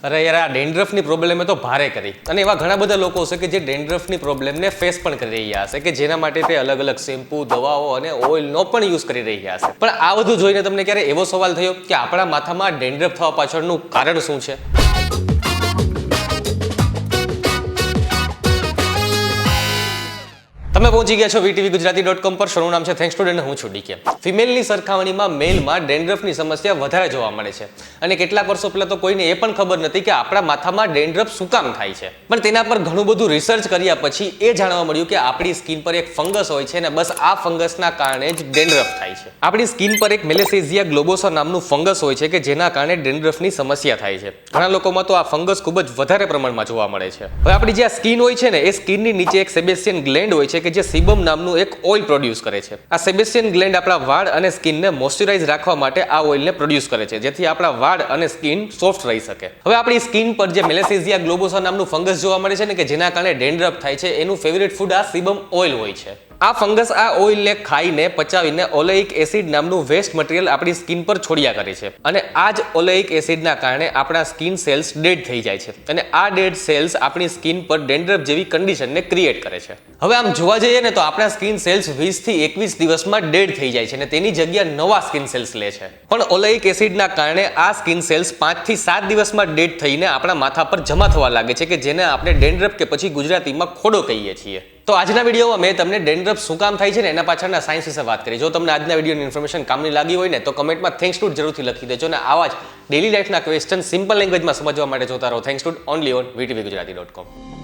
અરે યાર, આ ડેન્ડ્રફની પ્રોબ્લેમે તો ભારે કરી અને એવા ઘણા બધા લોકો છે કે જે ડેન્ડ્રફની પ્રોબ્લેમને ફેસ પણ કરી રહ્યા હશે કે જેના માટે તે અલગ અલગ શેમ્પૂ, દવાઓ અને ઓઇલનો પણ યુઝ કરી રહ્યા હશે. પણ આ બધું જોઈને તમને ક્યારે એવો સવાલ થયો કે આપણા માથામાં ડેન્ડ્રફ થવા પાછળનું કારણ શું છે? તમે પહોંચી ગયા છો vtvgujarati.com પર. શરૂ નામ છે થેન્ક્સ ટુ અને હું છું ડીકે. ફિમેલની સરખામણીમાં મેલમાં ડેન્ડ્રફની સમસ્યા વધારે જોવા મળે છે અને કેટલાક વર્ષો પહેલા તો કોઈને એ પણ ખબર નથી કે આપણા માથામાં ડેન્ડ્રફ શું કામ થાય છે. પણ તેના પર ઘણું બધું રિસર્ચ કર્યા પછી એ જાણવા મળ્યું કે આપણી સ્કિન પર એક ફંગસ હોય છે અને બસ આ ફંગસના કારણે જ ડેન્ડ્રફ થાય છે. આપણી સ્કિન પર એક મેલેસેઝિયા ગ્લોબોસા નામનું ફંગસ હોય છે કે જેના કારણે ડેન્ડ્રફની સમસ્યા થાય છે. ઘણા લોકોમાં તો આ ફંગસ ખૂબ જ વધારે પ્રમાણમાં જોવા મળે છે. હવે આપણી જે સ્કિન હોય છે ને એ સ્કિનની નીચે એક સેબેસ્ટિયન ગ્લેન્ડ હોય છે કે જે સિબમ નામનું એક ઓઇલ પ્રોડ્યુસ કરે છે. આ સેબેસ્ટિયન ગ્લેન્ડ આપણા વાળ અને સ્કિનને મોઇશ્ચરાઇઝ રાખવા માટે આ ઓઇલને પ્રોડ્યુસ કરે છે જેથી આપણા વાળ અને સ્કિન સોફ્ટ રહી શકે. હવે આપણી સ્કિન પર જે મેલેસેઝિયા ગ્લોબોસા નામનું ફંગસ જોવા મળે છે ને કે જેના કારણે ડેન્ડ્રફ થાય છે, એનું ફેવરિટ ફૂડ આ સિબમ ઓઇલ હોય છે. આ ફંગસ આ ઓઇલને ખાઈને પચાવીને ઓલેઇક એસિડ નામનું વેસ્ટ મટીરિયલ આપણી સ્કિન પર છોડ્યા કરે છે અને આ જ ઓલેઇક એસિડના કારણે આપણા સ્કિન સેલ્સ ડેડ થઈ જાય છે અને આ ડેડ સેલ્સ આપણી સ્કિન પર ડેન્ડ્રફ જેવી કન્ડિશનને ક્રિએટ કરે છે. હવે આમ જોવા જઈએ ને તો આપણા સ્કિન સેલ્સ 20 થી 21 દિવસમાં ડેડ થઈ જાય છે અને તેની જગ્યા નવા સ્કિન સેલ્સ લે છે. પણ ઓલેઇક એસિડના કારણે આ સ્કિન સેલ્સ 5 થી 7 દિવસમાં ડેડ થઈને આપણા માથા પર જમા થવા લાગે છે કે જેને આપણે ડેન્ડ્રફ કે પછી ગુજરાતીમાં ખોડો કહીએ છીએ. તો આજના વિડીયોમાં મેં તમને ડેન્ડ્રફ શું કામ થાય છે ને એના પાછળના સાયન્સ વિશે વાત કરી. જો તમને આજના વિડીયોની ઇન્ફોર્મેશન કામની લાગી હોય ને તો કમેન્ટમાં થેન્ક્સ ટુ જરૂરથી લખી દેજો અને આવા જ ડેલી લાઈફના ક્વેશ્ચન સિમ્પલ લેંગ્વેજમાં સમજવા માટે જોતા રહો thanks to only on vtvgujarati.com.